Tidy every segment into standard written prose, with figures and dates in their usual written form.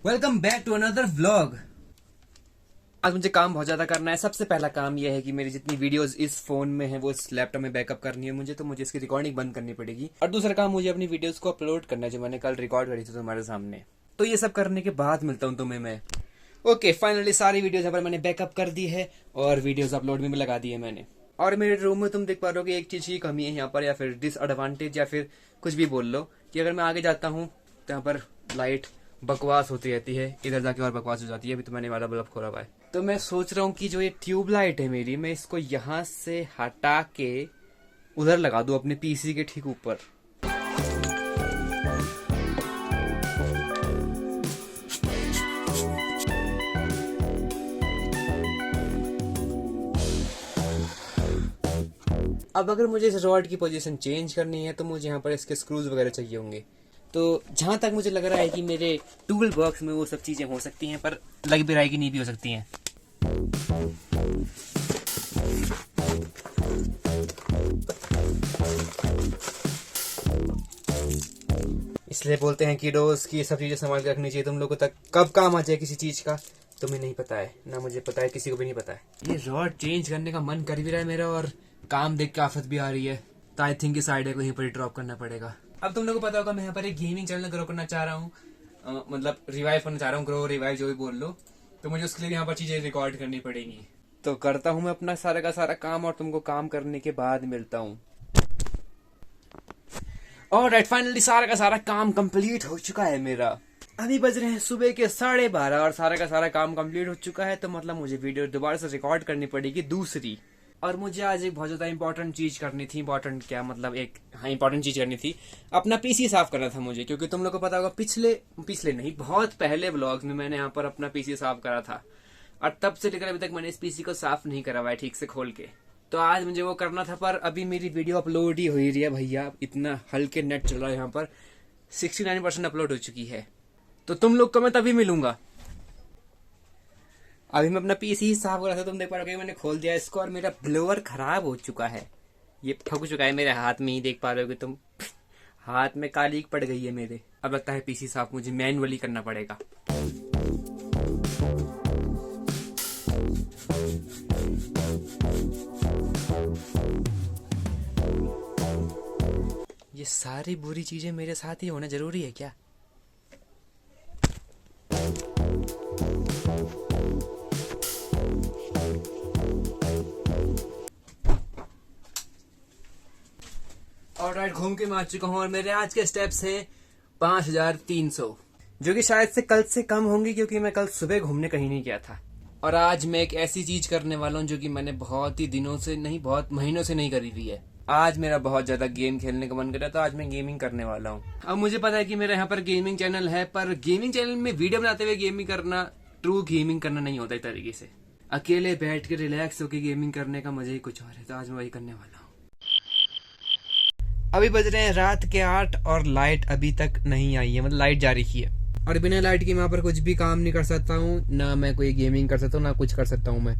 Welcome back to another vlog. आज मुझे काम बहुत ज़्यादा करना है। सबसे पहला काम यह है कि मेरी जितनी वीडियोस इस फ़ोन में है वो इस लैपटॉप में बैकअप करनी है मुझे, तो मुझे इसकी रिकॉर्डिंग बंद करनी पड़ेगी। और दूसरा काम, मुझे अपनी वीडियोस को अपलोड करना है जो मैंने कल रिकॉर्ड करी थी तुम्हारे सामने। तो ये सब करने के बाद मिलता हूँ तुम्हें मैं। ओके, फाइनली सारी वीडियोज यहाँ पर मैंने बैकअप कर दी है और वीडियोज अपलोड में भी लगा दी है मैंने। और मेरे रूम में तुम देख पा रहे हो कि एक चीज़ की कमी है यहाँ पर, या फिर डिसएडवांटेज, या फिर कुछ भी बोल लो, कि अगर मैं आगे जाता हूँ तो यहाँ पर लाइट बकवास होती रहती है, इधर जाके और बकवास हो जाती है। अभी तो मैंने वाला बल्ब खोला हुआ है, तो मैं सोच रहा हूँ कि जो ये ट्यूबलाइट है मेरी, मैं इसको यहाँ से हटा के उधर लगा दूँ अपने पीसी के ठीक ऊपर। अब अगर मुझे इस रॉड की पोजीशन चेंज करनी है तो मुझे यहाँ पर इसके स्क्रूज वगैरह चाहिए होंगे। तो जहाँ तक मुझे लग रहा है कि मेरे टूल बॉक्स में वो सब चीज़ें हो सकती हैं, पर लग भी रहा है कि नहीं भी हो सकती हैं। इसलिए बोलते हैं कि डोज की सब चीज़ें संभाल के रखनी चाहिए। तुम लोगों तक कब काम आ जाए किसी चीज़ का तुम्हें नहीं पता है, ना मुझे पता है, किसी को भी नहीं पता है। ये रॉड चेंज करने का मन कर भी रहा है मेरा, और काम देख के आफत भी आ रही है। तो आई थिंक इस आइडिया को यहीं पर ड्रॉप करना पड़ेगा। अब तुम लोगों को पता होगा मैं यहाँ पर एक गेमिंग चैनल ग्रो करना चाह रहा हूँ, मतलब रिवाइव करना चाह रहा हूँ, ग्रो रिवाइव जो भी बोल लो। तो मुझे उसके लिए यहाँ पर चीज़ें रिकॉर्ड करनी पड़ेंगी। तो करता हूँ मैं अपना सारा का सारा काम, और तुमको काम करने के बाद मिलता हूँ। ऑलराइट, फाइनली सारा का सारा काम कंप्लीट हो चुका है मेरा। अभी बज रहे हैं सुबह के 12:30 और सारा का सारा काम कंप्लीट हो चुका है। तो मतलब मुझे वीडियो दोबारा से रिकॉर्ड करनी पड़ेगी दूसरी। और मुझे आज एक बहुत ज़्यादा इंपॉर्टेंट चीज़ करनी थी। इंपॉर्टेंट क्या मतलब, एक इंपॉर्टेंट चीज़ करनी थी। अपना पीसी साफ करना था मुझे, क्योंकि तुम लोग को पता होगा पिछले नहीं, बहुत पहले व्लॉग्स में मैंने यहाँ पर अपना पीसी साफ करा था, और तब से लेकर अभी तक मैंने इस पीसी को साफ नहीं करा हुआ है ठीक से खोल के। तो आज मुझे वो करना था, पर अभी मेरी वीडियो अपलोड ही हो रही है भैया। इतना हल्के नेट चल रहा है यहाँ पर, 69% अपलोड हो चुकी है। तो तुम लोग को मैं तभी मिलूंगा। अभी मैं अपना पीसी ही साफ कर रहा था, तुम देख पा रहे हो मैंने खोल दिया इसको, और मेरा ब्लोअर खराब हो चुका है। ये फक चुका है मेरे हाथ में ही, देख पा रहे हो कि तुम। हाथ में कालीक पड़ गई है मेरे। अब लगता है पीसी साफ मुझे मैनुअली करना पड़ेगा। ये सारी बुरी चीजें मेरे साथ ही होना जरूरी है क्या? ऑलराइट, घूम के मैं आ चुका हूँ, और मेरे आज के स्टेप्स हैं 5300, जो कि शायद से कल से कम होंगे, क्योंकि मैं कल सुबह घूमने कहीं नहीं गया था। और आज मैं एक ऐसी चीज करने वाला हूँ जो कि मैंने बहुत ही दिनों से नहीं, बहुत महीनों से नहीं करी हुई है। आज मेरा बहुत ज्यादा गेम खेलने का मन कर रहा था, आज मैं गेमिंग करने वाला हूँ। अब मुझे पता है कि मेरा यहाँ पर गेमिंग चैनल है, पर गेमिंग चैनल में वीडियो बनाते हुए गेमिंग करना, ट्रू गेमिंग करना नहीं होता इस तरीके से। अकेले बैठ के रिलैक्स होकर गेमिंग करने का मजा ही कुछ और है। तो आज मैं वही करने वाला हूँ। अभी बज रहे हैं रात के 8 और लाइट अभी तक नहीं आई है, मतलब लाइट जा रही है, और बिना लाइट के मैं यहाँ पर कुछ भी काम नहीं कर सकता हूँ, ना मैं कोई गेमिंग कर सकता हूँ, ना कुछ कर सकता हूँ मैं।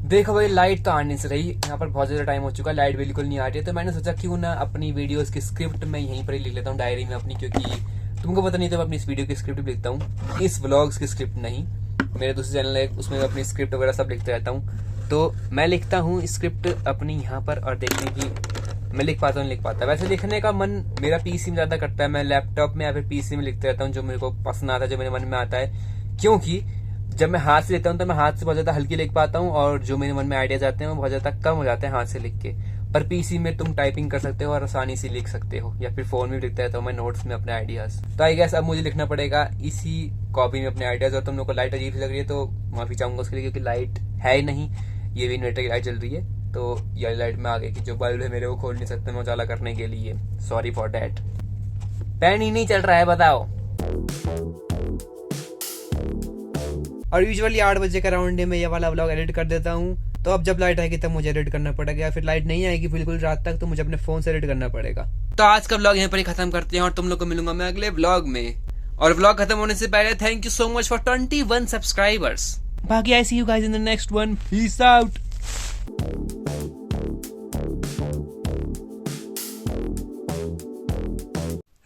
देखो भाई, लाइट तो आने से रही, यहाँ पर बहुत ज्यादा टाइम हो चुका है, लाइट बिल्कुल नहीं आ रही है। तो मैंने सोचा क्यों ना अपनी वीडियोस की स्क्रिप्ट में यहीं पर ही लिख लेता हूँ डायरी में अपनी, क्योंकि तुमको पता नहीं तो मैं अपनी इस वीडियो की स्क्रिप्ट भी लिखता हूँ, इस व्लॉग्स की स्क्रिप्ट नहीं। मेरे दूसरे चैनल है उसमें अपनी स्क्रिप्ट वगैरह सब लिखते रहता हूँ। तो मैं लिखता हूँ स्क्रिप्ट अपनी यहाँ पर, और देखने की मैं लिख पाता हूँ, लिख पाता। वैसे लिखने का मन मेरा पीसी में ज्यादा करता है, मैं लैपटॉप में या फिर पीसी में लिखते रहता हूँ जो मेरे को पसंद आता है, जो मेरे मन में आता है। क्योंकि जब मैं हाथ से लिखता हूँ तो मैं हाथ से बहुत ज्यादा हल्की लिख पाता हूँ, और जो मेरे मन में आइडियाज आते हैं वो बहुत ज्यादा कम हो जाते हैं हाथ से लिख के। पर पीसी में तुम टाइपिंग कर सकते हो और आसानी से लिख सकते हो, या फिर फोन में लिखता रहता हूँ मैं नोट्स में अपने आइडियाज। तो आई गेस अब मुझे लिखना पड़ेगा इसी कॉपी में अपने आइडियाज। और तुम लोग को लाइट अजीब सी लग रही है तो माफी चाहूंगा उसके लिए, क्योंकि लाइट है ही नहीं, ये भी इन्वर्टर की लाइट चल रही है। तो ये लाइट में आ गई कि जो बल्ब है मेरे वो खोल नहीं सकते मैं उजाला करने के लिए। Sorry for that. फैन ही नहीं चल रहा है, बताओ। और यूजुअली 8 बजे के अराउंड में ये वाला व्लॉग एडिट कर देता हूँ। तो अब जब लाइट आएगी तब मुझे एडिट करना पड़ेगा, या फिर लाइट नहीं आएगी बिल्कुल रात तक तो मुझे अपने फोन से एडिट करना पड़ेगा। तो आज का व्लॉग यहाँ पर ही खत्म करते हैं, और तुम लोग को मिलूंगा मैं अगले व्लॉग में। और व्लॉग खत्म होने से पहले thank you so much for 21 subscribers. बाकी I see you guys in the next one. Peace out.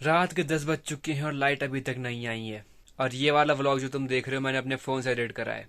रात के 10 बज चुके हैं और लाइट अभी तक नहीं आई है। और ये वाला व्लॉग जो तुम देख रहे हो मैंने अपने फ़ोन से एडिट करा है।